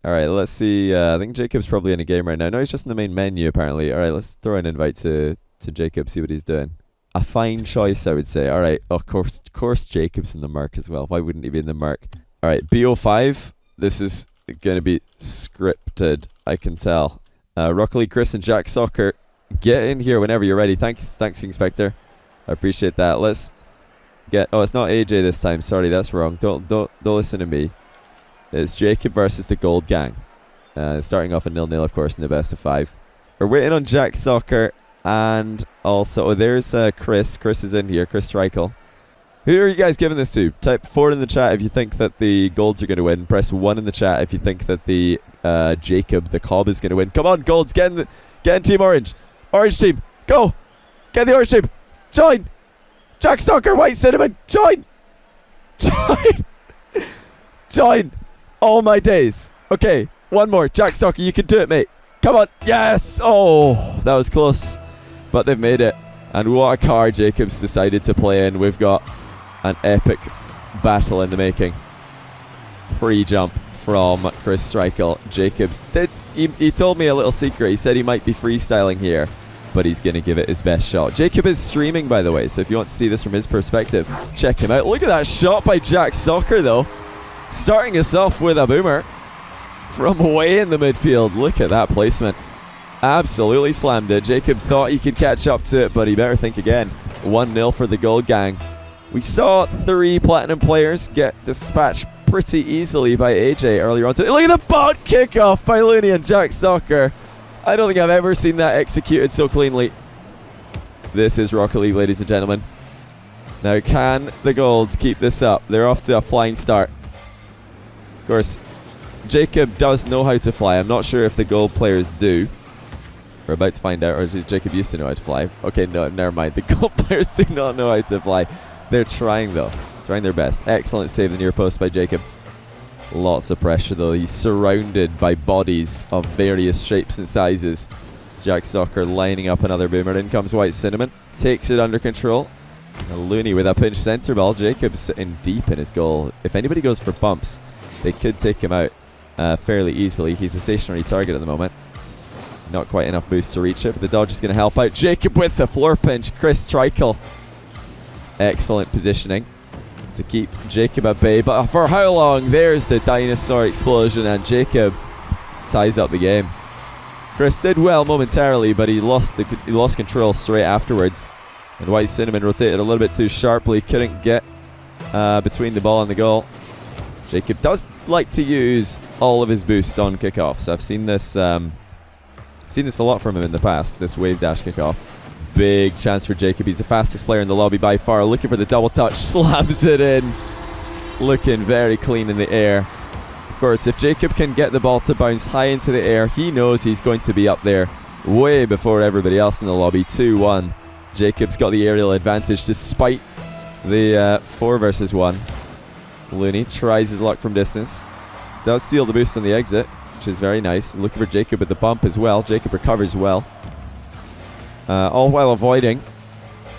Alright, let's see. I think Jacob's probably in a game right now. No, he's just in the main menu, apparently. Alright, let's throw an invite to Jacob, see what he's doing. A fine choice, I would say. Alright, of course Jacob's in the mark as well. Why wouldn't he be in the mark? Alright, BO5. This is going to be scripted, I can tell. Rocket League, Chris and Jack Soccer, get in here whenever you're ready. Thanks, King Spectre. I appreciate that. Let's get... Oh, it's not AJ this time. Sorry, that's wrong. Don't listen to me. It's Jacob versus the Gold Gang. Starting off at 0-0, of course, in the best of 5. We're waiting on Jack Soccer, and also... Oh, there's Chris. Chris is in here. Chris Streichel. Who are you guys giving this to? Type 4 in the chat if you think that the Golds are going to win. Press 1 in the chat if you think that the Jacob, the Cobb, is going to win. Come on, Golds, get in Team Orange. Orange team, go! Get the Orange team. Join! Jack Soccer, White Cinnamon, join! Join! Join! Oh my days. Okay, one more. Jack Soccer, you can do it, mate. Come on. Yes! Oh, that was close. But they've made it. And what a car Jacob's decided to play in. We've got an epic battle in the making. Pre-jump from Chris Streichel. Jacobs he told me a little secret. He said he might be freestyling here, but he's going to give it his best shot. Jacob is streaming, by the way, so if you want to see this from his perspective, check him out. Look at that shot by Jack Soccer, though. Starting us off with a boomer from way in the midfield. Look at that placement. Absolutely slammed it. Jacob thought he could catch up to it, but he better think again. 1-0 for the Gold Gang. We saw 3 Platinum players get dispatched pretty easily by AJ earlier on today. Look at the bot kickoff by Looney and Jack Soccer. I don't think I've ever seen that executed so cleanly. This is Rocket League, ladies and gentlemen. Now, can the Golds keep this up? They're off to a flying start. Of course, Jacob does know how to fly. I'm not sure if the Gold players do. We're about to find out, or is Jacob used to know how to fly? Okay, no, never mind. The Gold players do not know how to fly. They're trying, though. Trying their best. Excellent save the near post by Jacob. Lots of pressure, though. He's surrounded by bodies of various shapes and sizes. Jack Soccer lining up another boomer. In comes White Cinnamon. Takes it under control. And Looney with a pinch centre ball. Jacob's sitting deep in his goal. If anybody goes for bumps, they could take him out fairly easily. He's a stationary target at the moment. Not quite enough boost to reach it, but the dodge is going to help out. Jacob with the floor pinch. Chris Streichel. Excellent positioning to keep Jacob at bay. But for how long? There's the dinosaur explosion, and Jacob ties up the game. Chris did well momentarily, but he lost control straight afterwards. And White Cinnamon rotated a little bit too sharply. Couldn't get between the ball and the goal. Jacob does like to use all of his boost on kickoffs. I've seen this a lot from him in the past, this wave dash kickoff. Big chance for Jacob. He's the fastest player in the lobby by far. Looking for the double touch. Slams it in. Looking very clean in the air. Of course, if Jacob can get the ball to bounce high into the air, he knows he's going to be up there way before everybody else in the lobby. 2-1. Jacob's got the aerial advantage despite the 4 versus 1. Looney tries his luck from distance. Does steal the boost on the exit, which is very nice. Looking for Jacob with the bump as well. Jacob recovers well. All while avoiding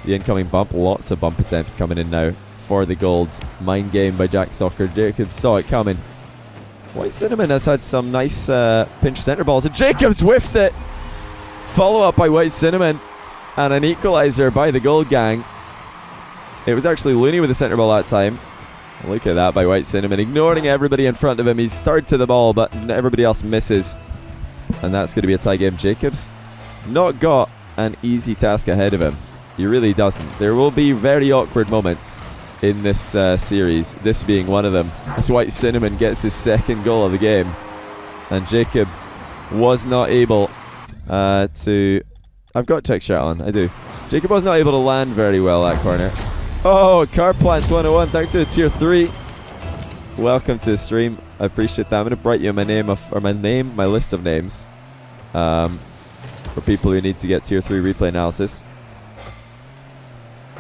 the incoming bump. Lots of bump attempts coming in now for the Golds. Mind game by Jack Soccer. Jacob saw it coming. White Cinnamon has had some nice pinch centre balls, and Jacob's whiffed it. Follow up by White Cinnamon, and an equaliser by the Gold Gang. It was actually Looney with the centre ball that time. Look at that by White Cinnamon, ignoring everybody in front of him. He's third to the ball, but everybody else misses, and that's going to be a tie game. Jacob's not got an easy task ahead of him. He really doesn't. There will be very awkward moments in this series, this being one of them, as White Cinnamon gets his second goal of the game, and Jacob was not able to... I've got check shot on, I do. Jacob was not able to land very well that corner. Oh, Car Plants 101, thanks to the tier 3. Welcome to the stream. I appreciate that. I'm going to write you my list of names for people who need to get tier 3 replay analysis.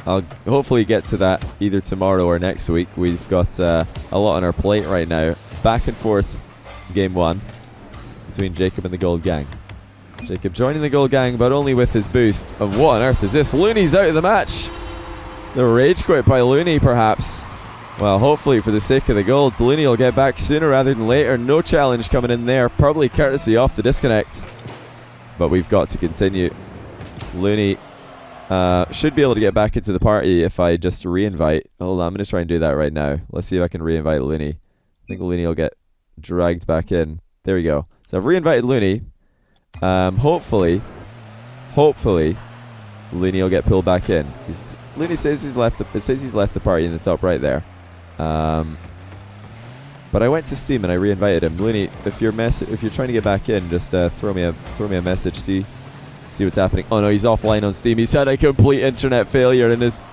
I'll hopefully get to that either tomorrow or next week. We've got a lot on our plate right now. Back and forth game 1 between Jacob and the Gold Gang. Jacob joining the Gold Gang, but only with his boost. And what on earth is this? Looney's out of the match. The rage quit by Looney, perhaps. Well, hopefully for the sake of the golds, Looney will get back sooner rather than later. No challenge coming in there, probably courtesy off the disconnect. But we've got to continue. Looney should be able to get back into the party if I just re-invite. Hold on, I'm going to try and do that right now. Let's see if I can re-invite Looney. I think Looney will get dragged back in. There we go. So I've re-invited Looney. Hopefully, Looney will get pulled back in. Looney says he's left the party in the top right there. But I went to Steam and I re-invited him. Looney, if you're trying to get back in, just throw me a message. See what's happening. Oh no, he's offline on Steam. He's had a complete internet failure in his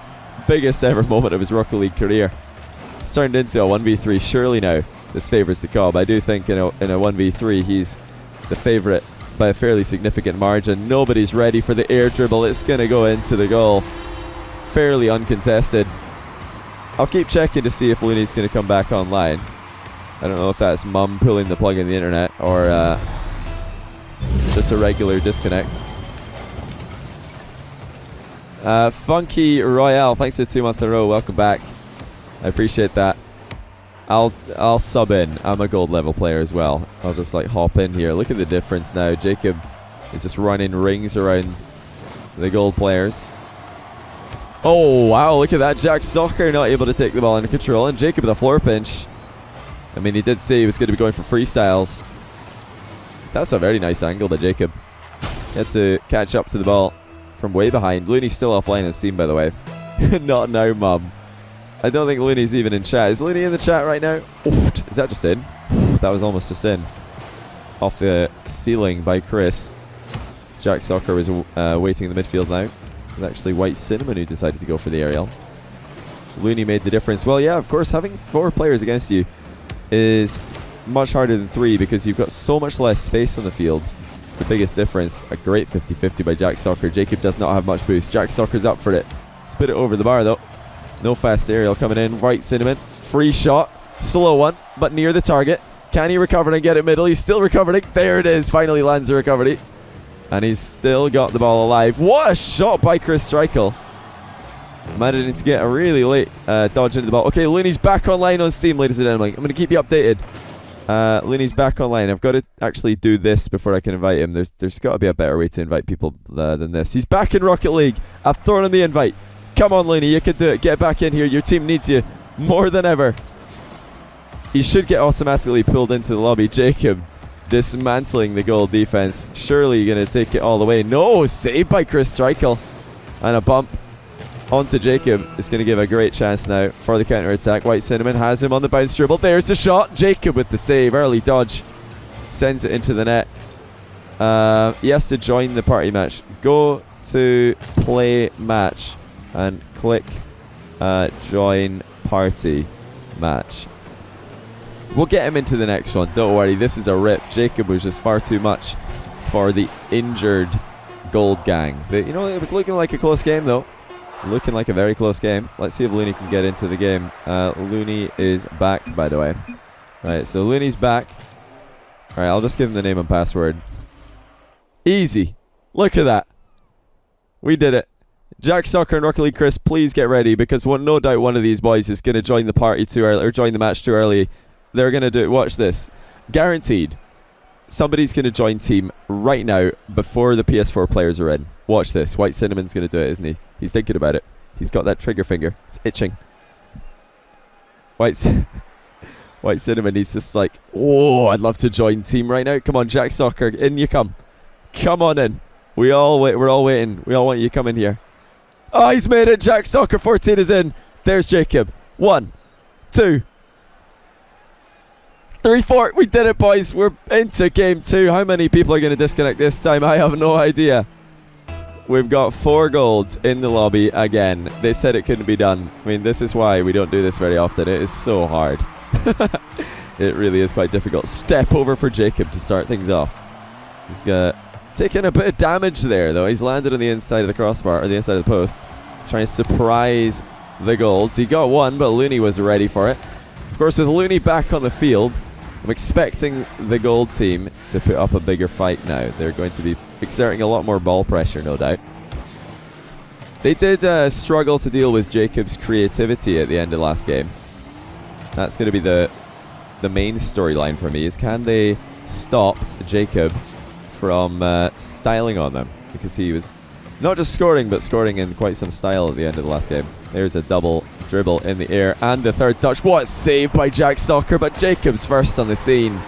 biggest ever moment of his Rocket League career. It's turned into a 1v3. Surely now this favours the Cobb. I do think in a 1v3 he's the favourite by a fairly significant margin. Nobody's ready for the air dribble. It's going to go into the goal. Fairly uncontested. I'll keep checking to see if Looney's going to come back online. I don't know if that's mum pulling the plug in the internet or just a regular disconnect. Funky Royale, thanks for 2 months in a row. Welcome back. I appreciate that. I'll sub in. I'm a gold level player as well. I'll just like hop in here. Look at the difference now. Jacob is just running rings around the gold players. Oh wow, look at that. Jack Soccer not able to take the ball under control, and Jacob with a floor pinch. I mean, he did say he was going to be going for freestyles. That's a very nice angle by Jacob. He had to catch up to the ball from way behind. Looney's still offline on Steam, by the way. Not now, mum. I don't think Looney's even in chat. Is Looney in the chat right now? Oof, is that just in? That was almost just in. Off the ceiling by Chris. Jack Soccer was waiting in the midfield now. It was actually White Cinnamon who decided to go for the aerial. Looney made the difference. Well, yeah, of course, having 4 players against you is much harder than 3 because you've got so much less space on the field. The biggest difference, a great 50-50 by Jack Soccer. Jacob does not have much boost. Jack Soccer's up for it. Spit it over the bar though. No fast aerial coming in. White Cinnamon, free shot, slow one, but near the target. Can he recover and get it middle? He's still recovering. There it is. Finally lands the recovery. And he's still got the ball alive. What a shot by Chris Streichel. Managing to get a really late dodge into the ball. Okay, Looney's back online on Steam, ladies and gentlemen. I'm going to keep you updated. Looney's back online. I've got to actually do this before I can invite him. There's got to be a better way to invite people than this. He's back in Rocket League. I've thrown him the invite. Come on, Looney, you can do it. Get back in here. Your team needs you more than ever. He should get automatically pulled into the lobby. Jacob dismantling the goal defense. Surely you're going to take it all the way. No, saved by Chris Streichel. And a bump onto Jacob is going to give a great chance now for the counter-attack. White Cinnamon has him on the bounce dribble. There's the shot. Jacob with the save. Early dodge. Sends it into the net. He has to join the party match. Go to play match and click join party match. We'll get him into the next one. Don't worry. This is a rip. Jacob was just far too much for the injured gold gang. You know, it was looking like a close game though. Looking like a very close game. Let's see if Looney can get into the game. Looney is back, by the way. Right, so Looney's back. Alright, I'll just give him the name and password. Easy. Look at that. We did it. Jack Soccer and Rocket League Chris, please get ready because no doubt one of these boys is going to join the party too early or join the match too early. They're going to do it. Watch this. Guaranteed. Somebody's going to join team right now before the PS4 players are in. Watch this. White Cinnamon's going to do it, isn't he? He's thinking about it. He's got that trigger finger. It's itching. White Cinnamon, he's just like, oh, I'd love to join team right now. Come on, Jack Soccer, in you come. Come on in. We're all waiting. We all want you to come in here. Oh, he's made it. Jack Soccer 14 is in. There's Jacob. 1, 2, 3, 4. We did it, boys. We're into game 2. How many people are going to disconnect this time? I have no idea. We've got 4 golds in the lobby again. They said it couldn't be done. I mean, this is why we don't do this very often. It is so hard. It really is quite difficult. Step over for Jacob to start things off. He's taking a bit of damage there, though. He's landed on the inside of the crossbar, or the inside of the post. Trying to surprise the golds. He got 1, but Looney was ready for it. Of course, with Looney back on the field, I'm expecting the gold team to put up a bigger fight now. They're going to be exerting a lot more ball pressure, no doubt. They did struggle to deal with Jacob's creativity at the end of last game. That's going to be the main storyline for me, is can they stop Jacob from styling on them, because he was not just scoring, but scoring in quite some style at the end of the last game. There's a double dribble in the air and the third touch. What a save by Jack Soccer, but Jacob's first on the scene,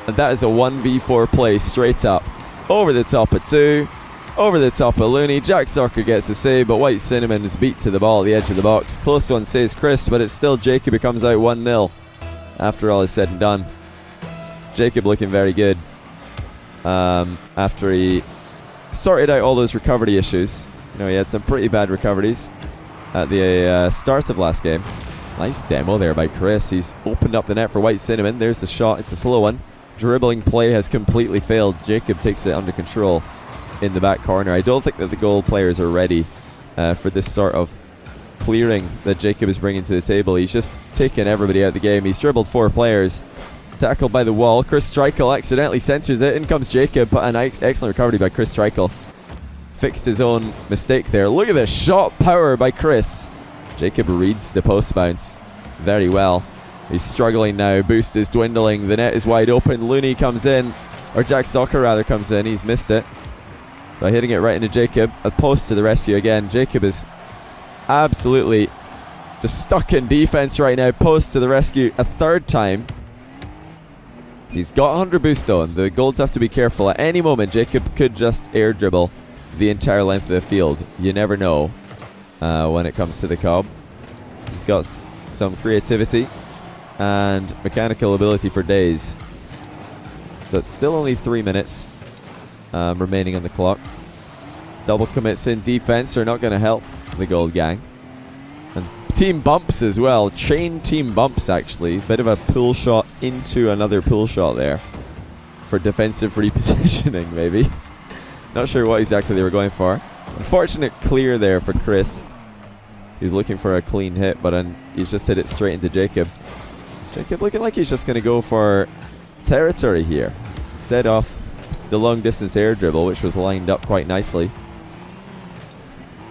and that is a 1v4 play straight up over the top of 2, over the top of Looney. Jack Soccer gets a save, but White Cinnamon is beat to the ball at the edge of the box. Close one, says Chris, but it's still Jacob who comes out 1-0 after all is said and done. Jacob looking very good after he sorted out all those recovery issues. You know, he had some pretty bad recoveries at the start of last game. Nice demo there by Chris. He's opened up the net for White Cinnamon. There's the shot. It's a slow one. Dribbling play has completely failed. Jacob takes it under control in the back corner. I don't think that the goal players are ready for this sort of clearing that Jacob is bringing to the table. He's just taken everybody out of the game. He's dribbled 4 players. Tackled by the wall. Chris Streichel accidentally centers it. In comes Jacob, but an excellent recovery by Chris Streichel. Fixed his own mistake there. Look at the shot power by Chris. Jacob reads the post bounce very well. He's struggling now. Boost is dwindling. The net is wide open. Looney comes in, or Jack Soccer rather comes in. He's missed it by hitting it right into Jacob. A post to the rescue again. Jacob is absolutely just stuck in defense right now. Post to the rescue a third time. He's got 100 boost though, and the Golds have to be careful. At any moment, Jacob could just air dribble the entire length of the field. You never know when it comes to the Cobb. He's got some creativity and mechanical ability for days. But still only 3 minutes remaining on the clock. Double commits in defense are not going to help the Gold Gang. And team bumps as well. Chain team bumps, actually. Bit of a pull shot into another pull shot there for defensive repositioning, maybe. Not sure what exactly they were going for. Unfortunate clear there for Chris. He was looking for a clean hit, but he's just hit it straight into Jacob. Jacob looking like he's just going to go for territory here, instead of the long distance air dribble, which was lined up quite nicely.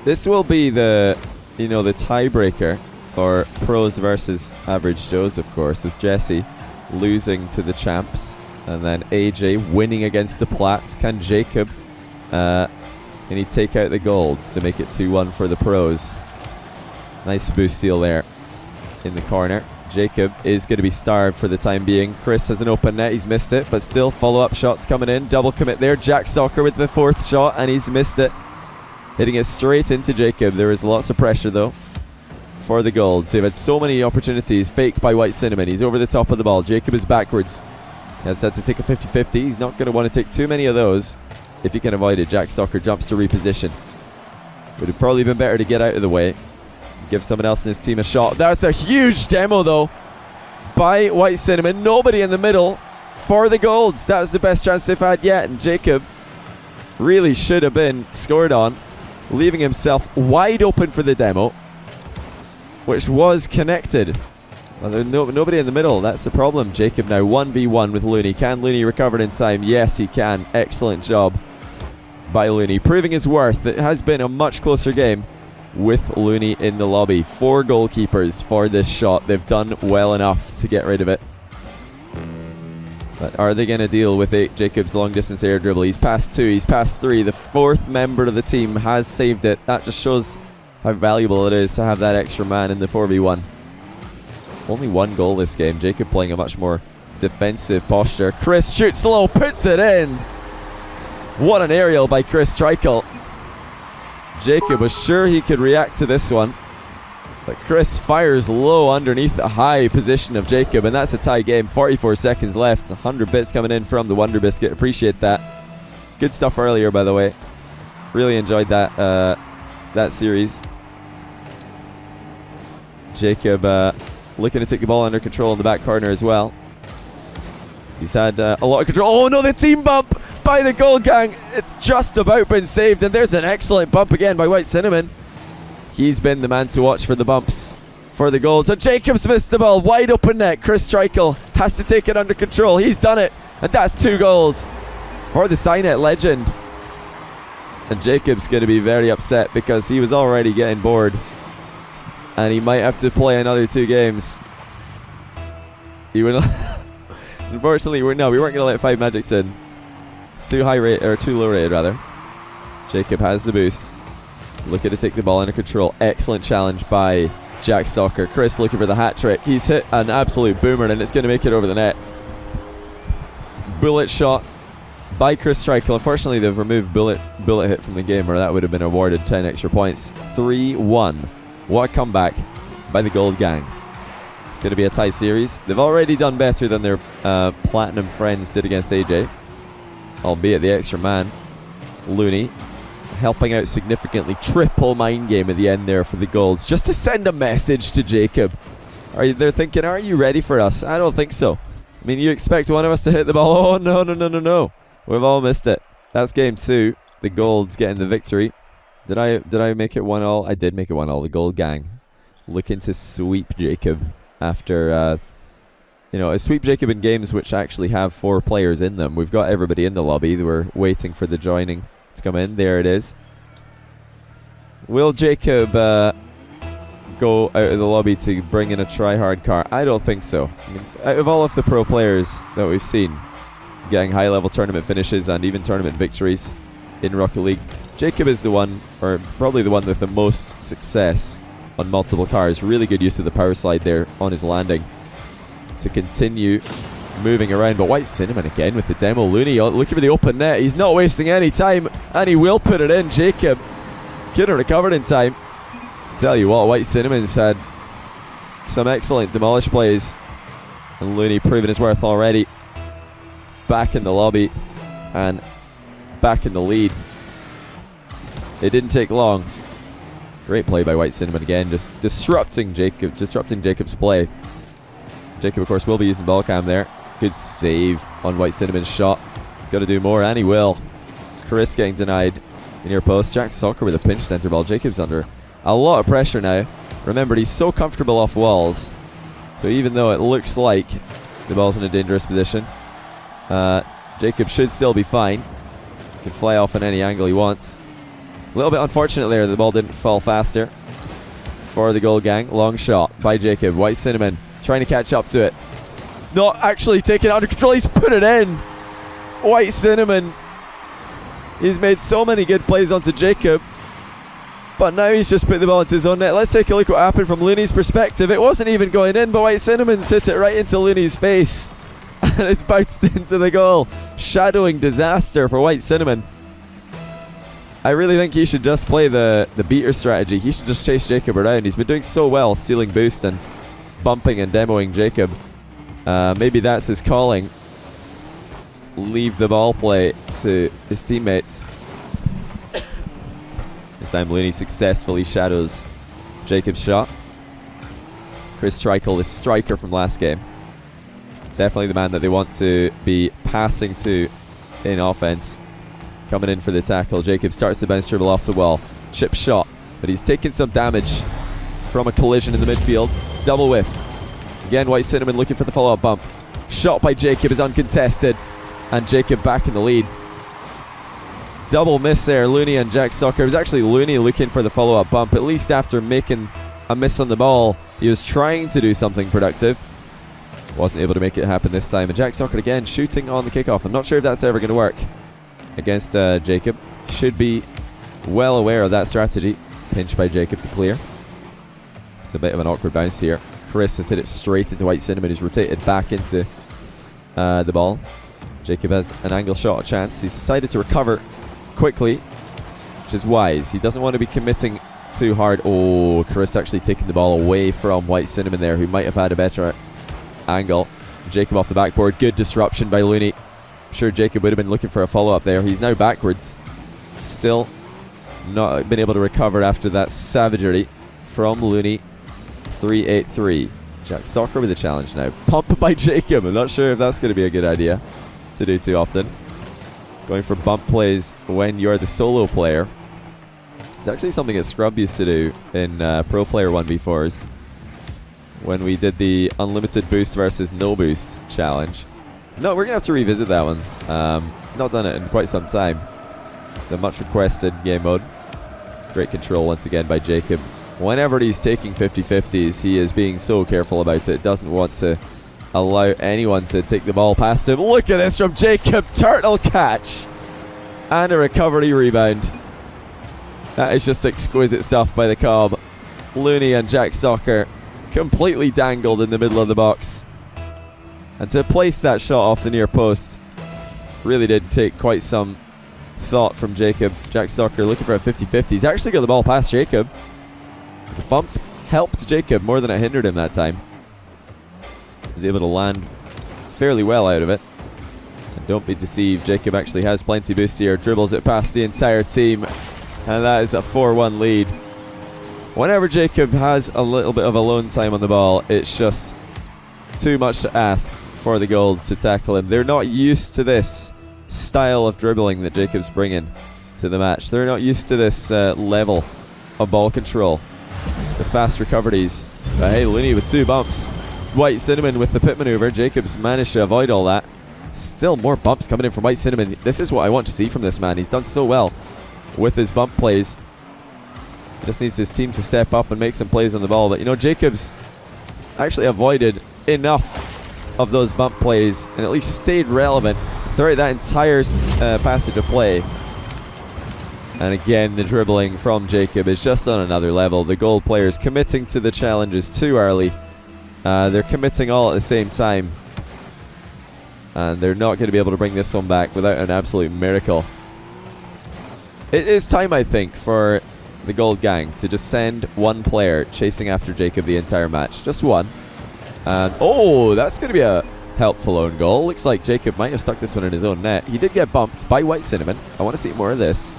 This will be the tiebreaker for pros versus average Joes, of course, with Jesse losing to the champs and then AJ winning against the Plats. Can Jacob can he take out the Golds to make it 2-1 for the pros? Nice boost steal there in the corner. Jacob is going to be starved for the time being. Chris has an open net. He's missed it, but still follow-up shots coming in. Double commit there. Jack Soccer with the 4th shot, and he's missed it. Hitting it straight into Jacob. There is lots of pressure, though, for the Golds. They've had so many opportunities. Fake by White Cinnamon. He's over the top of the ball. Jacob is backwards. Has had to take a 50-50. He's not going to want to take too many of those if he can avoid it. Jack Soccer jumps to reposition. Would have probably been better to get out of the way. Give someone else in his team a shot. That's a huge demo, though, by White Cinnamon. Nobody in the middle for the Golds. That was the best chance they've had yet, and Jacob really should have been scored on, leaving himself wide open for the demo, which was connected. Well, there's nobody in the middle. That's the problem. Jacob now 1v1 with Looney. Can Looney recover it in time? Yes, he can. Excellent job by Looney, proving his worth. It has been a much closer game with Looney in the lobby. 4 goalkeepers for this shot. They've done well enough to get rid of it. But are they going to deal with it? Jacob's long distance air dribble. He's past 2. He's past 3. The 4th member of the team has saved it. That just shows how valuable it is to have that extra man in the 4v1. Only 1 goal this game. Jacob playing a much more defensive posture. Chris shoots low, puts it in. What an aerial by Chris Streichel. Jacob was sure he could react to this one, but Chris fires low underneath the high position of Jacob, and that's a tie game. 44 seconds left. 100 bits coming in from the Wonder Biscuit. Appreciate that. Good stuff earlier, by the way. Really enjoyed that that series. Jacob looking to take the ball under control in the back corner as well. He's had a lot of control. Oh no, the team bump by the Gold Gang. It's just about been saved, and there's an excellent bump again by White Cinnamon. He's been the man to watch for the bumps for the Golds. And Jacobs missed the ball. Wide open net. Chris Streichel has to take it under control. He's done it, and that's 2 goals for the Cynet legend. And Jacob's going to be very upset because he was already getting bored, and he might have to play another 2 games He wouldn't. Unfortunately, we weren't going to let 5 magics in. It's too high rate, or too low rated rather. Jacob has the boost. Looking to take the ball under control. Excellent challenge by Jack Soccer. Chris looking for the hat trick. He's hit an absolute boomer and it's going to make it over the net. Bullet shot by Chris Strykel. Unfortunately, they've removed bullet hit from the game, or that would have been awarded 10 extra points. 3-1. What a comeback by the Gold Gang. It's going to be a tie series. They've already done better than their Platinum friends did against AJ, albeit the extra man, Looney, helping out significantly. Triple mind game at the end there for the Golds, just to send a message to Jacob. They're thinking, are you ready for us? I don't think so. I mean, you expect one of us to hit the ball. Oh, no. We've all missed it. That's game 2. The Golds getting the victory. Did I make it 1-1? I did make it 1-1. The Gold Gang looking to sweep Jacob after, a sweep Jacob in games which actually have 4 players in them. We've got everybody in the lobby. We're waiting for the joining to come in. There it is. Will Jacob go out of the lobby to bring in a try-hard car? I don't think so. I mean, out of all of the pro players that we've seen getting high-level tournament finishes and even tournament victories in Rocket League, Jacob is the one, or probably the one with the most success on multiple cars. Really good use of the power slide there on his landing to continue moving around. But White Cinnamon again with the demo. Looney looking for the open net. He's not wasting any time, and he will put it in. Jacob couldn't recover in time. Tell you what, White Cinnamon's had some excellent demolish plays, and Looney proving his worth already. Back in the lobby and back in the lead. It didn't take long. Great play by White Cinnamon again, just disrupting Jacob's play. Jacob, of course, will be using ball cam there. Good save on White Cinnamon's shot. He's got to do more, and he will. Chris getting denied near post. Jack Soccer with a pinch center ball. Jacob's under a lot of pressure now. Remember, he's so comfortable off walls, so even though it looks like the ball's in a dangerous position, Jacob should still be fine. Can fly off in any angle he wants. A little bit unfortunate there, the ball didn't fall faster for the Gold Gang. Long shot by Jacob. White Cinnamon trying to catch up to it. Not actually taking it under control. He's put it in. White Cinnamon. He's made so many good plays onto Jacob, but now he's just put the ball into his own net. Let's take a look what happened from Looney's perspective. It wasn't even going in, but White Cinnamon's hit it right into Looney's face. And it's bounced into the goal. Shadowing disaster for White Cinnamon. I really think he should just play the beater strategy. He should just chase Jacob around. He's been doing so well stealing boost and bumping and demoing Jacob. Maybe that's his calling. Leave the ball play to his teammates. This time Looney successfully shadows Jacob's shot. Chris Strykel, the striker from last game. Definitely the man that they want to be passing to in offense. Coming in for the tackle. Jacob starts the bounce dribble off the wall. Chip shot, but he's taking some damage from a collision in the midfield. Double whiff. Again, White Cinnamon looking for the follow-up bump. Shot by Jacob is uncontested, and Jacob back in the lead. Double miss there, Looney and Jack Soccer. It was actually Looney looking for the follow-up bump. At least after making a miss on the ball, he was trying to do something productive. Wasn't able to make it happen this time. And Jack Soccer again shooting on the kickoff. I'm not sure if that's ever going to work against Jacob. Should be well aware of that strategy. Pinch by Jacob to clear. It's a bit of an awkward bounce here. Chris has hit it straight into White Cinnamon, who's rotated back into the ball. Jacob has an angle shot chance. He's decided to recover quickly, which is wise. He doesn't want to be committing too hard. Oh, Chris actually taking the ball away from White Cinnamon there, who might have had a better angle. Jacob off the backboard. Good disruption by Looney. I'm sure Jacob would have been looking for a follow-up there. He's now backwards. Still not been able to recover after that savagery from Looney. 3-8-3. Jack Soccer with a challenge now. Pump by Jacob. I'm not sure if that's going to be a good idea to do too often. Going for bump plays when you're the solo player. It's actually something that Scrub used to do in Pro Player 1v4s. When we did the unlimited boost versus no boost challenge. No, we're going to have to revisit that one. Not done it in quite some time. It's a much requested game mode. Great control once again by Jacob. Whenever he's taking 50-50s, he is being so careful about it. Doesn't want to allow anyone to take the ball past him. Look at this from Jacob. Turtle catch. And a recovery rebound. That is just exquisite stuff by the Cobb. Looney and Jack Soccer completely dangled in the middle of the box. And to place that shot off the near post really did take quite some thought from Jacob. Jack Soccer looking for a 50-50. He's actually got the ball past Jacob. The bump helped Jacob more than it hindered him that time. He's able to land fairly well out of it. And don't be deceived, Jacob actually has plenty boost here. Dribbles it past the entire team. And that is a 4-1 lead. Whenever Jacob has a little bit of alone time on the ball, it's just too much to ask for the Golds to tackle him. They're not used to this style of dribbling that Jacob's bringing to the match. They're not used to this level of ball control. The fast recoveries. But hey, Looney with 2 bumps. White Cinnamon with the pit maneuver. Jacob's managed to avoid all that. Still more bumps coming in from White Cinnamon. This is what I want to see from this man. He's done so well with his bump plays. He just needs his team to step up and make some plays on the ball. But you know, Jacob's actually avoided enough of those bump plays and at least stayed relevant throughout that entire passage of play. And again, the dribbling from Jacob is just on another level. The Gold players committing to the challenges too early. They're committing all at the same time. And they're not going to be able to bring this one back without an absolute miracle. It is time, I think, for the Gold gang to just send one player chasing after Jacob the entire match. Just one. And oh, that's going to be a helpful own goal. Looks like Jacob might have stuck this one in his own net. He did get bumped by White Cinnamon. I want to see more of this.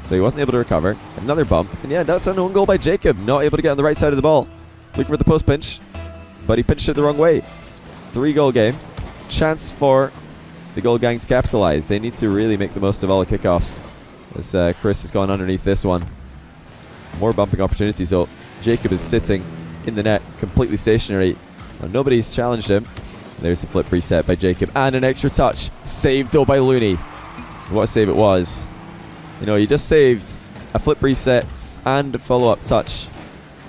So he wasn't able to recover. Another bump. And yeah, that's an own goal by Jacob. Not able to get on the right side of the ball. Looking for the post pinch. But he pinched it the wrong way. 3-goal game. Chance for the Gold gang to capitalize. They need to really make the most of all the kickoffs. As Chris has gone underneath this one. More bumping opportunities. So Jacob is sitting in the net, completely stationary. Well, nobody's challenged him. There's the flip reset by Jacob. And an extra touch. Saved though by Looney. What a save it was. You know, you just saved a flip reset and a follow-up touch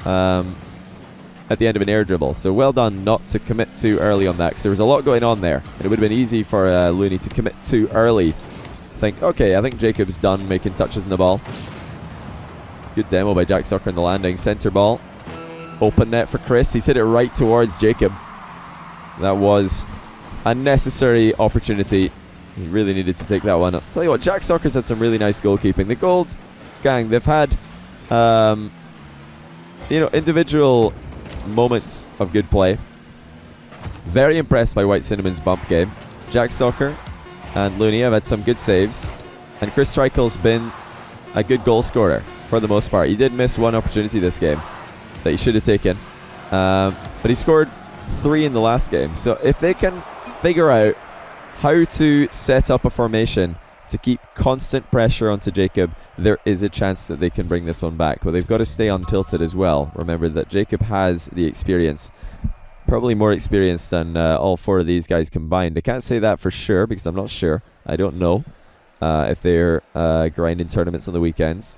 at the end of an air dribble. So well done not to commit too early on that, because there was a lot going on there. And it would have been easy for Looney to commit too early. Think, okay, I think Jacob's done making touches in the ball. Good demo by Jack Soccer in the landing. Center ball. Open net for Chris. He's hit it right towards Jacob. That was a necessary opportunity. He really needed to take that one. I'll tell you what, Jack Soccer's had some really nice goalkeeping. The Gold gang, they've had individual moments of good play. Very impressed by White Cinnamon's bump game. Jack Soccer and Looney have had some good saves. And Chris Strykel's been a good goal scorer for the most part. He did miss one opportunity this game that he should have taken. But he scored 3 in the last game. So if they can figure out how to set up a formation to keep constant pressure onto Jacob, there is a chance that they can bring this one back. But they've got to stay untilted as well. Remember that Jacob has the experience, probably more experience than all 4 of these guys combined. I can't say that for sure because I'm not sure. I don't know if they're grinding tournaments on the weekends.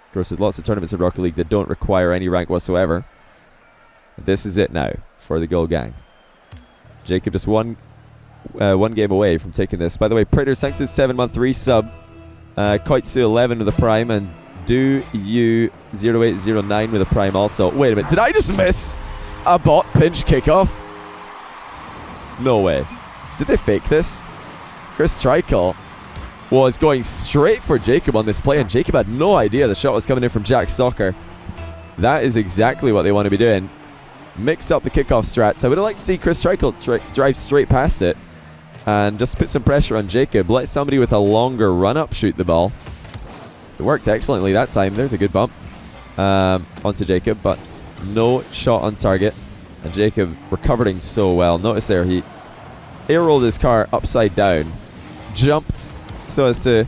Of course, there's lots of tournaments in Rocket League that don't require any rank whatsoever. This is it now for the Gold gang. Jacob just one game away from taking this. By the way, Prater, thanks to the 7-month resub. Koitsu11 with a prime, and Do You 0809 with a prime also. Wait a minute, did I just miss a bot pinch kickoff? No way. Did they fake this? Chris Strykel was going straight for Jacob on this play, and Jacob had no idea the shot was coming in from Jack Soccer. That is exactly what they want to be doing. Mix up the kickoff strats. I would have liked to see Chris Strykel drive straight past it and just put some pressure on Jacob. Let somebody with a longer run-up shoot the ball. It worked excellently that time. There's a good bump onto Jacob, but no shot on target. And Jacob recovering so well. Notice there, he air rolled his car upside down, jumped so as to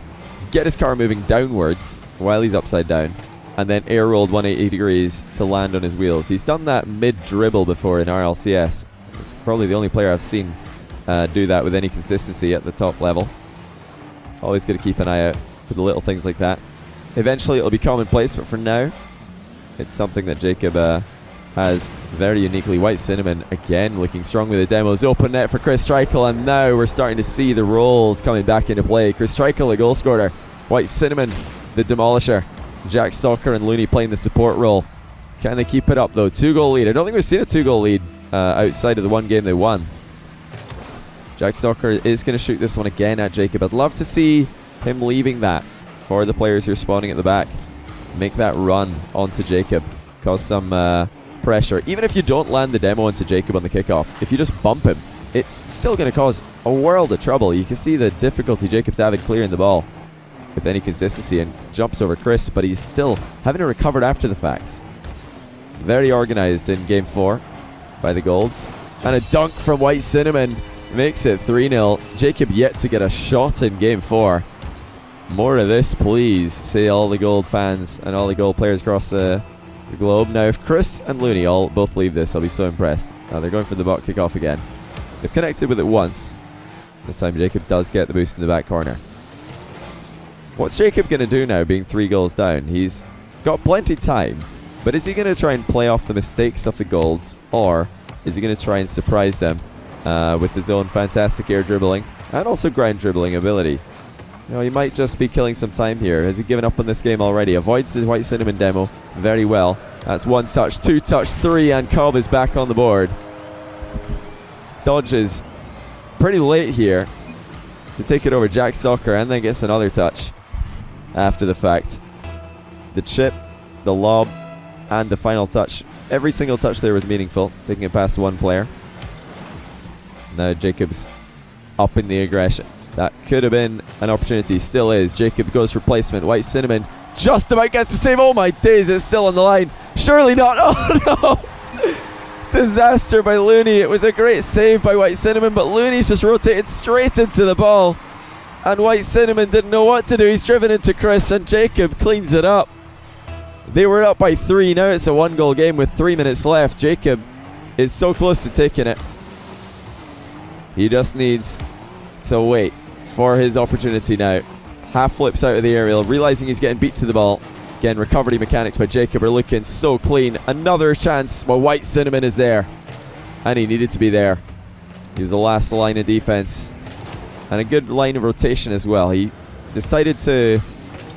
get his car moving downwards while he's upside down, and then air rolled 180 degrees to land on his wheels. He's done that mid-dribble before in RLCS. It's probably the only player I've seen do that with any consistency at the top level. Always got to keep an eye out for the little things like that. Eventually it'll be commonplace, but for now, it's something that Jacob has very uniquely. White Cinnamon again looking strong with the demos. Open net for Chris Strykel, and now we're starting to see the rolls coming back into play. Chris Strykel, the goal scorer. White Cinnamon, the demolisher. Jack Stalker and Looney playing the support role. Can they keep it up though? 2-goal lead. I don't think we've seen a 2-goal lead outside of the one game they won. Jack Stalker is going to shoot this one again at Jacob. I'd love to see him leaving that for the players who are spawning at the back. Make that run onto Jacob. Cause some pressure. Even if you don't land the demo onto Jacob on the kickoff, if you just bump him, it's still going to cause a world of trouble. You can see the difficulty Jacob's having clearing the ball with any consistency, and jumps over Chris, but he's still having to recover after the fact. Very organized in game 4 by the Golds. And a dunk from White Cinnamon makes it 3-0. Jacob yet to get a shot in game 4. More of this, please, say all the Gold fans and all the Gold players across the globe. Now, if Chris and Looney all both leave this, I'll be so impressed. Now they're going for the bot kickoff again. They've connected with it once. This time Jacob does get the boost in the back corner. What's Jacob going to do now, being 3 goals down? He's got plenty time, but is he going to try and play off the mistakes of the Golds, or is he going to try and surprise them with his own fantastic air dribbling and also ground dribbling ability? You know, he might just be killing some time here. Has he given up on this game already? Avoids the White Cinnamon demo very well. That's 1 touch, 2 touch, 3, and Cobb is back on the board. Dodges pretty late here to take it over Jack Stalker, and then gets another touch after the fact. The chip, the lob, and the final touch. Every single touch there was meaningful, taking it past one player. Now Jacob's up in the aggression. That could have been an opportunity, still is. Jacob goes for placement. White Cinnamon just about gets the save. Oh my days, it's still on the line. Surely not. Oh no! Disaster by Looney. It was a great save by White Cinnamon, but Looney's just rotated straight into the ball. And White Cinnamon didn't know what to do. He's driven into Chris, and Jacob cleans it up. They were up by 3. Now it's a 1-goal game with 3 minutes left. Jacob is so close to taking it. He just needs to wait for his opportunity now. Half flips out of the aerial, realizing he's getting beat to the ball. Again, recovery mechanics by Jacob are looking so clean. Another chance, but White Cinnamon is there. And he needed to be there. He was the last line of defense. And a good line of rotation as well. He decided to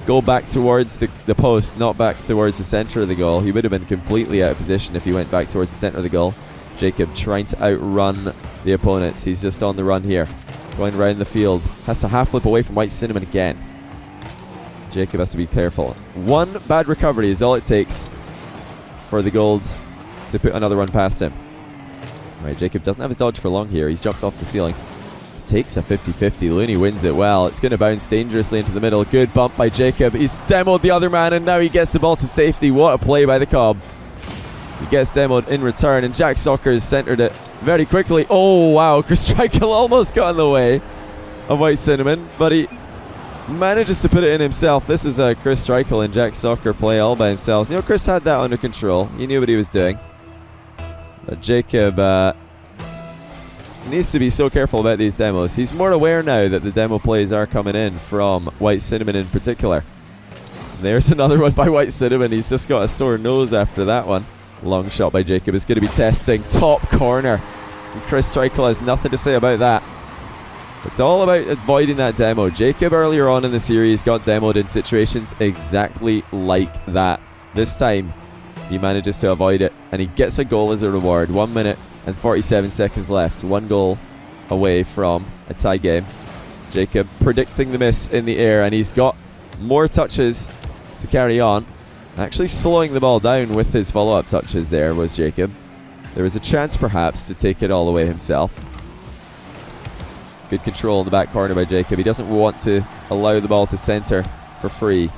go back towards the post, not back towards the center of the goal. He would have been completely out of position if he went back towards the center of the goal. Jacob trying to outrun the opponents. He's just on the run here. Going around the field. Has to half flip away from White Cinnamon again. Jacob has to be careful. 1 bad recovery is all it takes for the Golds to put another one past him. Right, Jacob doesn't have his dodge for long here. He's jumped off the ceiling. Takes a 50-50. Looney wins it well. It's going to bounce dangerously into the middle. Good bump by Jacob. He's demoed the other man, and now he gets the ball to safety. What a play by the Cobb. He gets demoed in return, and Jack Stalker has centered it very quickly. Oh, wow. Chris Strykel almost got in the way of White Cinnamon, but he manages to put it in himself. This is a Chris Strykel and Jack Stalker play all by themselves. You know, Chris had that under control. He knew what he was doing. But Jacob needs to be so careful about these demos. He's more aware now that the demo plays are coming in from White Cinnamon in particular. There's another one by White Cinnamon. He's just got a sore nose after that one. Long shot by Jacob is going to be testing top corner. And Chris Strykel has nothing to say about that. It's all about avoiding that demo. Jacob earlier on in the series got demoed in situations exactly like that. This time he manages to avoid it, and he gets a goal as a reward. 1 minute and 47 seconds left. 1 goal away from a tie game. Jacob predicting the miss in the air, and he's got more touches to carry on. Actually slowing the ball down with his follow-up touches there was Jacob. There was a chance perhaps to take it all away himself. Good control in the back corner by Jacob. He doesn't want to allow the ball to center for free.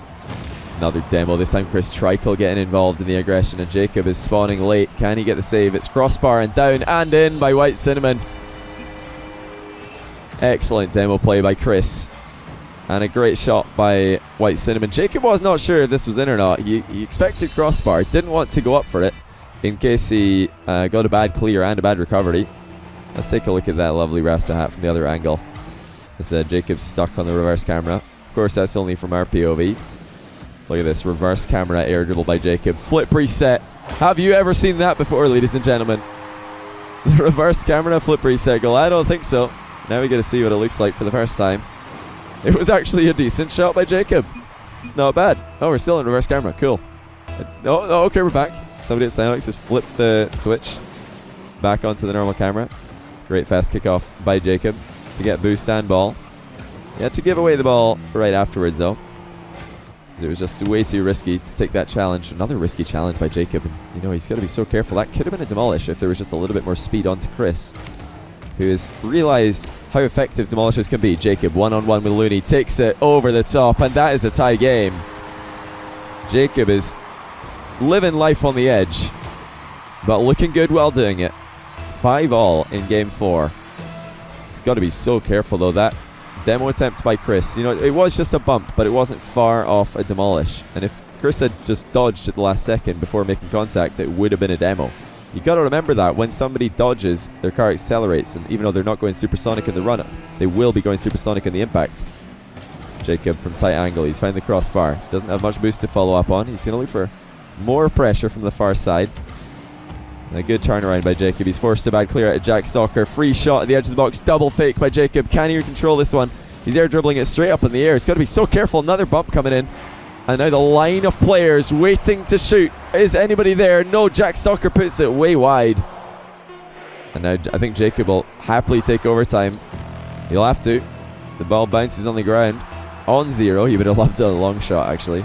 Another demo, this time Chris Strykel getting involved in the aggression, and Jacob is spawning late. Can he get the save? It's crossbar and down and in by White Cinnamon. Excellent demo play by Chris. And a great shot by White Cinnamon. Jacob was not sure if this was in or not. He expected crossbar, didn't want to go up for it in case he got a bad clear and a bad recovery. Let's take a look at that lovely Rasta hat from the other angle. As Jacob's stuck on the reverse camera. Of course, that's only from our POV. Look at this reverse camera air dribble by Jacob. Flip reset. Have you ever seen that before, ladies and gentlemen? The reverse camera flip recycle. I don't think so. Now we get to see what it looks like for the first time. It was actually a decent shot by Jacob. Not bad. Oh, we're still in reverse camera. Cool. Oh, okay, we're back. Somebody at Silence has flipped the switch back onto the normal camera. Great fast kickoff by Jacob to get boost and ball. He had to give away the ball right afterwards, though. It was just way too risky to take that challenge. Another risky challenge by Jacob. And, you know, he's got to be so careful. That could have been a demolish if there was just a little bit more speed onto Chris, who has realized how effective demolishers can be. Jacob, one-on-one with Looney, takes it over the top, and that is a tie game. Jacob is living life on the edge, but looking good while doing it. 5-all in game 4. He's got to be so careful, though. That demo attempt by Chris, you know, it was just a bump, but it wasn't far off a demolish. And if Chris had just dodged at the last second before making contact, it would have been a demo. You got to remember that when somebody dodges, their car accelerates, and even though they're not going supersonic in the run-up, they will be going supersonic in the impact. Jacob from tight angle, he's found the crossbar. Doesn't have much boost to follow up on. He's going to look for more pressure from the far side. And a good turnaround by Jacob. He's forced to bad clear out of Jack Stalker. Free shot at the edge of the box. Double fake by Jacob. Can he control this one? He's air dribbling it straight up in the air. He's got to be so careful. Another bump coming in. And now the line of players waiting to shoot. Is anybody there? No, Jack Stalker puts it way wide. And now I think Jacob will happily take overtime. He'll have to. The ball bounces on the ground. On 0. He would have loved a long shot, actually.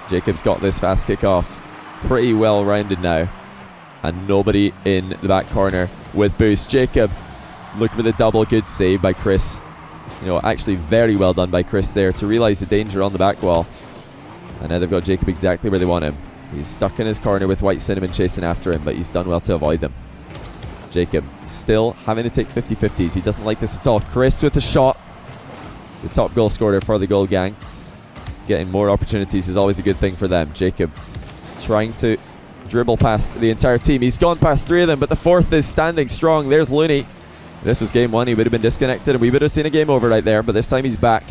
Jacob's got this fast kick off. Pretty well rounded now. And nobody in the back corner with boost. Jacob looking for the double. Good save by Chris. You know, actually very well done by Chris there to realise the danger on the back wall. And now they've got Jacob exactly where they want him. He's stuck in his corner with White Cinnamon chasing after him, but he's done well to avoid them. Jacob still having to take 50-50s. He doesn't like this at all. Chris with the shot. The top goal scorer for the Gold Gang. Getting more opportunities is always a good thing for them. Jacob trying to dribble past the entire team. He's gone past 3 of them, but the 4th is standing strong. There's Looney. This was game 1. He would have been disconnected and we would have seen a game over right there, but this time he's back.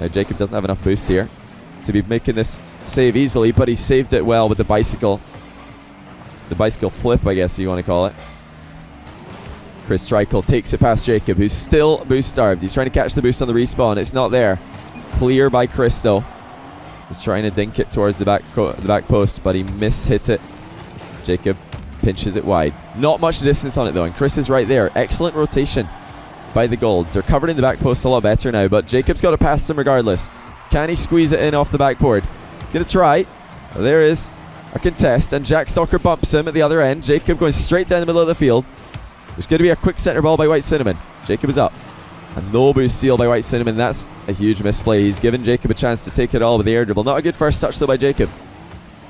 Now Jacob doesn't have enough boost here to be making this save easily, but he saved it well with the bicycle. The bicycle flip, I guess you want to call it. Chris Trikel takes it past Jacob, who's still boost starved. He's trying to catch the boost on the respawn. It's not there. Clear by Chris, though. He's trying to dink it towards the back post, but he mishit it. Jacob pinches it wide. Not much distance on it, though, and Chris is right there. Excellent rotation by the Golds. They're covered in the back post a lot better now, but Jacob's got to pass them regardless. Can he squeeze it in off the backboard? Gonna try. Well, there is a contest, and Jack Stalker bumps him at the other end. Jacob going straight down the middle of the field. There's going to be a quick centre ball by White Cinnamon. Jacob is up. A no boost steal by White Cinnamon. That's a huge misplay. He's given Jacob a chance to take it all with the air dribble. Not a good first touch, though, by Jacob.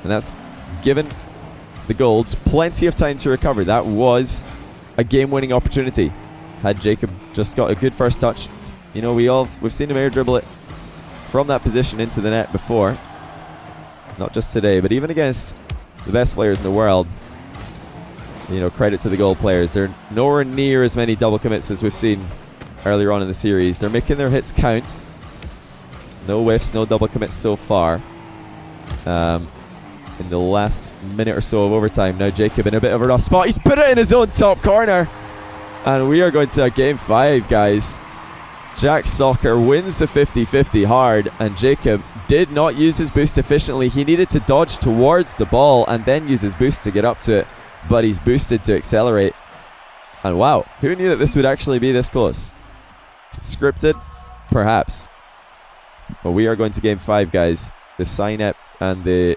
And that's given the Golds plenty of time to recover. That was a game-winning opportunity. Had Jacob just got a good first touch. You know, we've seen him air dribble it from that position into the net before. Not just today, but even against the best players in the world. You know, credit to the goal players. They're nowhere near as many double commits as we've seen earlier on in the series. They're making their hits count. No whiffs, no double commits so far. In the last minute or so of overtime, now Jacob in a bit of a rough spot. He's put it in his own top corner. And we are going to game 5, guys. Jack Stalker wins the 50-50 hard, and Jacob did not use his boost efficiently. He needed to dodge towards the ball and then use his boost to get up to it, but he's boosted to accelerate. And wow, who knew that this would actually be this close? Scripted? Perhaps. But we are going to game 5, guys. The sign-up and the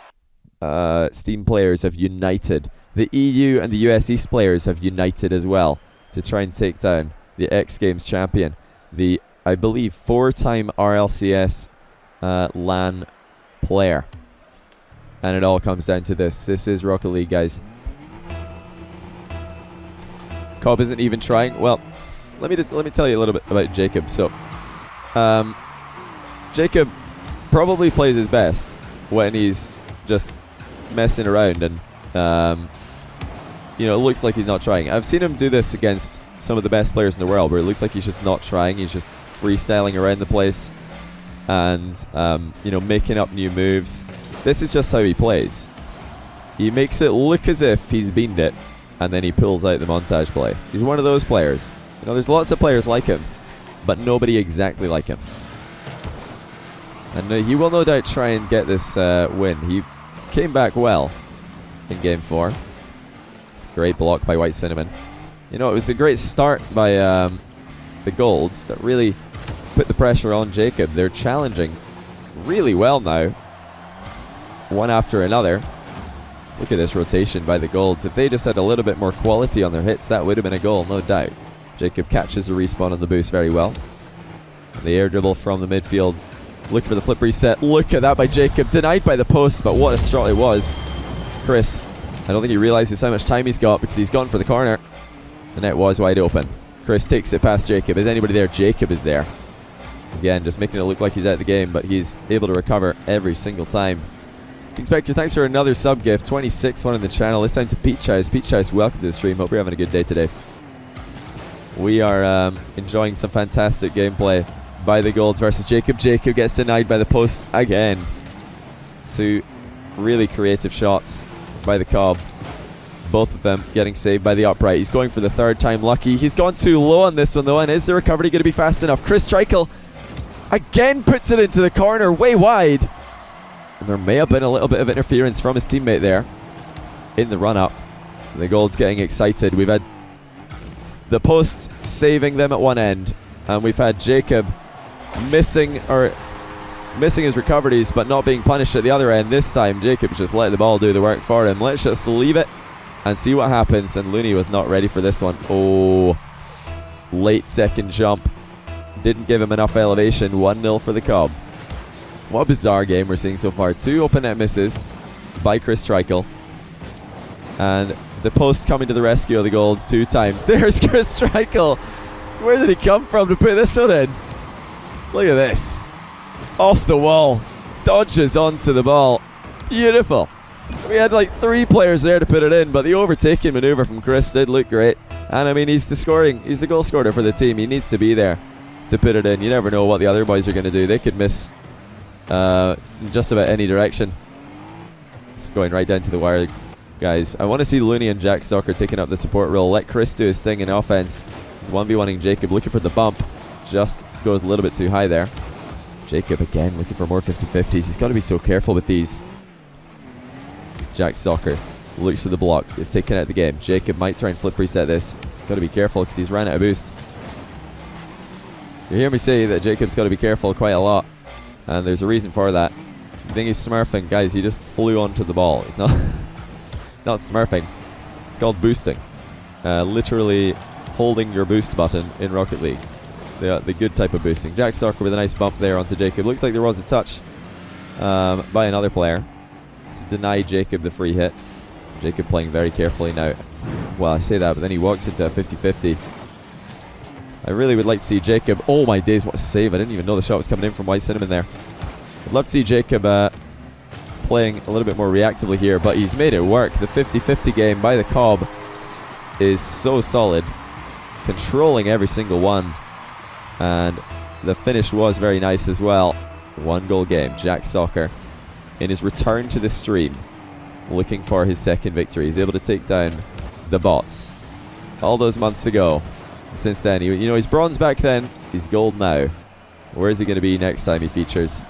Steam players have united. The EU and the US East players have united as well to try and take down the X Games champion. The, I believe, 4-time RLCS LAN player. And it all comes down to this. This is Rocket League, guys. Cobb isn't even trying. Well, let me tell you a little bit about Jacob. So, Jacob probably plays his best when he's just messing around and you know, it looks like he's not trying. I've seen him do this against some of the best players in the world, where it looks like he's just not trying. He's just freestyling around the place and you know, making up new moves. This is just how he plays. He makes it look as if he's beamed it, and then he pulls out the montage play. He's one of those players. You know, there's lots of players like him, but nobody exactly like him. And he will no doubt try and get this win. He came back well in Game 4. It's a great block by White Cinnamon. You know, it was a great start by the Golds that really put the pressure on Jacob. They're challenging really well now, one after another. Look at this rotation by the Golds. If they just had a little bit more quality on their hits, that would have been a goal, no doubt. Jacob catches a respawn on the boost very well. The air dribble from the midfield. Look for the flip reset. Look at that by Jacob. Denied by the post, but what a strike it was. Chris, I don't think he realizes how much time he's got because he's gone for the corner. The net was wide open. Chris takes it past Jacob. Is anybody there? Jacob is there. Again, just making it look like he's out of the game, but he's able to recover every single time. King Spectre, thanks for another sub gift. 26th one on the channel. This time to Peach House. Peach House, welcome to the stream. Hope you're having a good day today. We are enjoying some fantastic gameplay by the Golds versus Jacob. Jacob gets denied by the post again. Two really creative shots by the Cobb. Both of them getting saved by the upright. He's going for the third time lucky. He's gone too low on this one though, and is the recovery going to be fast enough? Chris Streichel again puts it into the corner, way wide. And there may have been a little bit of interference from his teammate there in the run-up. The Golds getting excited. We've had the post saving them at one end, and we've had Jacob missing his recoveries but not being punished at the other end. This time Jacob's just let the ball do the work for him. Let's just leave it and see what happens. And Looney was not ready for this one. Oh, late second jump didn't give him enough elevation. 1-0 for the Cobb. What a bizarre game we're seeing so far. 2 open net misses by Chris Streichel, and the post coming to the rescue of the Golds 2 times. There's Chris Streichel. Where did he come from to put this one in? Look at this. Off the wall. Dodges onto the ball. Beautiful. We had like 3 players there to put it in, but the overtaking maneuver from Chris did look great. And I mean, he's the goal scorer for the team. He needs to be there to put it in. You never know what the other boys are going to do. They could miss just about any direction. It's going right down to the wire, guys. I want to see Looney and Jack Stalker taking up the support role. Let Chris do his thing in offense. He's 1v1ing Jacob, looking for the bump. Just goes a little bit too high there. Jacob again looking for more 50-50s. He's got to be so careful with these. Jack Stalker looks for the block. Is taken out of the game. Jacob might try and flip reset this. Got to be careful because he's ran out of boost. You hear me say that Jacob's got to be careful quite a lot, and there's a reason for that. You think he's smurfing? Guys, he just flew onto the ball. It's not it's not smurfing. It's called boosting. Literally holding your boost button in Rocket League. The good type of boosting. Jack Stalker with a nice bump there onto Jacob. Looks like there was a touch by another player to deny Jacob the free hit. Jacob playing very carefully now. Well, I say that, but then he walks into a 50-50. I really would like to see Jacob. Oh my days, what a save. I didn't even know the shot was coming in from White Cinnamon there. I'd love to see Jacob playing a little bit more reactively here, but he's made it work. The 50-50 game by the Cobb is so solid, controlling every single one, and the finish was very nice as well. 1-goal game. Jack Stalker in his return to the stream, looking for his second victory. He's able to take down the bots all those months ago. Since then, he's bronze back then, he's gold now. Where is he going to be next time he features?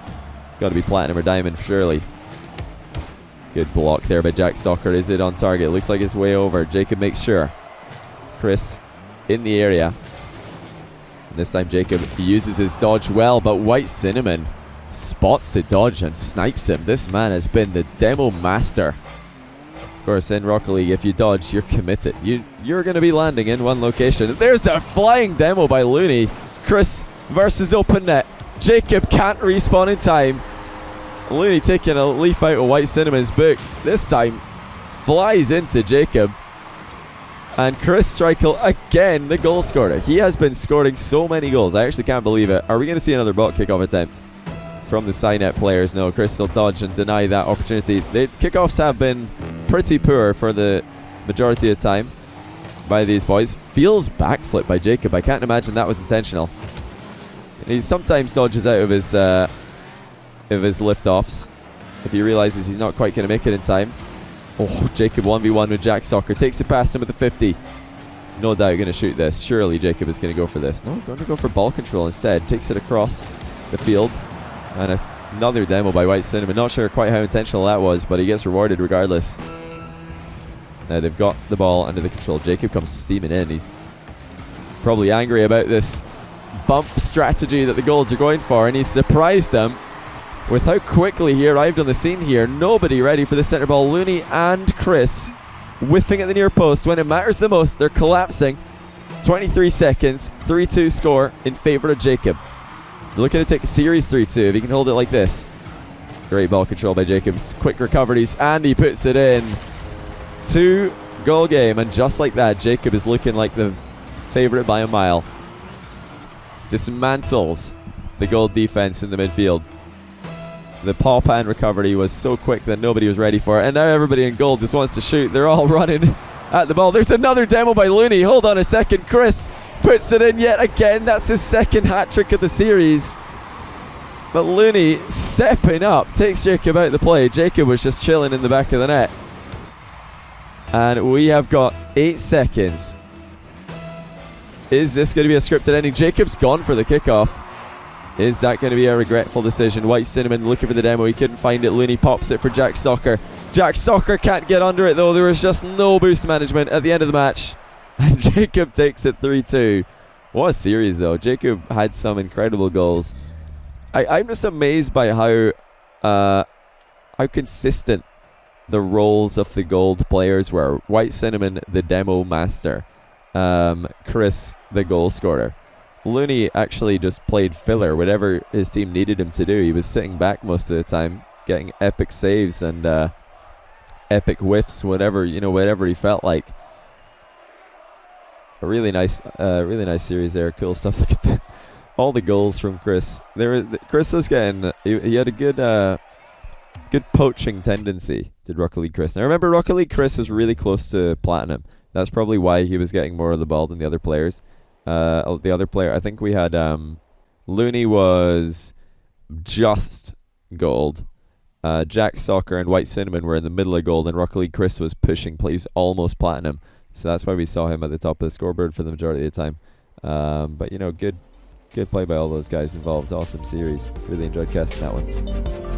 Got to be platinum or diamond, surely. Good block there by Jack Stalker. Is it on target? Looks like it's way over. Jacob makes sure. Chris in the area. And this time Jacob uses his dodge well, but White Cinnamon spots the dodge and snipes him. This man has been the demo master. Of course, in Rocket League, if you dodge, you're committed. You're going to be landing in one location. There's a flying demo by Looney. Chris versus open net. Jacob can't respawn in time. Looney taking a leaf out of White Cinnamon's book. This time, flies into Jacob. And Chris Streichel, again, the goal scorer. He has been scoring so many goals. I actually can't believe it. Are we going to see another bot kickoff attempt from the Cynet players? No, Chris will dodge and deny that opportunity. The kickoffs have been pretty poor for the majority of the time by these boys. Feels backflip by Jacob. I can't imagine that was intentional. He sometimes dodges out of his lift-offs if he realizes he's not quite going to make it in time. Oh, Jacob 1v1 with Jack Soccer. Takes it past him with the 50. No doubt going to shoot this. Surely Jacob is going to go for this. No, going to go for ball control instead. Takes it across the field. And another demo by White Cinnamon. Not sure quite how intentional that was, but he gets rewarded regardless. Now they've got the ball under the control. Jacob comes steaming in. He's probably angry about this bump strategy that the Golds are going for, and he's surprised them with how quickly he arrived on the scene here. Nobody ready for the centre ball. Looney and Chris whiffing at the near post when it matters the most. They're collapsing. 23 seconds, 3-2 score in favour of Jacob. Looking to take a series 3-2 if he can hold it like this. Great ball control by Jacobs. Quick recoveries, and he puts it in. 2-goal game, and just like that, Jacob is looking like the favourite by a mile. Dismantles the Gold defence in the midfield. The pop and recovery was so quick that nobody was ready for it, and now everybody in Gold just wants to shoot. They're all running at the ball. There's another demo by Looney. Hold on a second. Chris puts it in yet again. That's his second hat-trick of the series. But Looney stepping up, takes Jacob out of the play. Jacob was just chilling in the back of the net. And we have got 8 seconds. Is this going to be a scripted ending? Jacob's gone for the kickoff. Is that going to be a regretful decision? White Cinnamon looking for the demo. He couldn't find it. Looney pops it for Jack Soccer. Jack Soccer can't get under it though. There was just no boost management at the end of the match. And Jacob takes it 3-2. What a series though. Jacob had some incredible goals. I'm just amazed by how consistent the roles of the Gold players were. White Cinnamon, the demo master. Chris, the goal scorer. Looney actually just played filler, whatever his team needed him to do. He was sitting back most of the time, getting epic saves and epic whiffs, whatever he felt like. A really nice series there. Cool stuff. Look at all the goals from Chris. Chris was getting. He had a good poaching tendency. Did Rocket League Chris? Now remember, Rocket League Chris was really close to platinum. That's probably why he was getting more of the ball than the other players. The other player, I think we had Looney was just gold. Jack Soccer and White Cinnamon were in the middle of gold, and Rocket League Chris was pushing plays almost platinum. So that's why we saw him at the top of the scoreboard for the majority of the time. But good play by all those guys involved. Awesome series. Really enjoyed casting that one.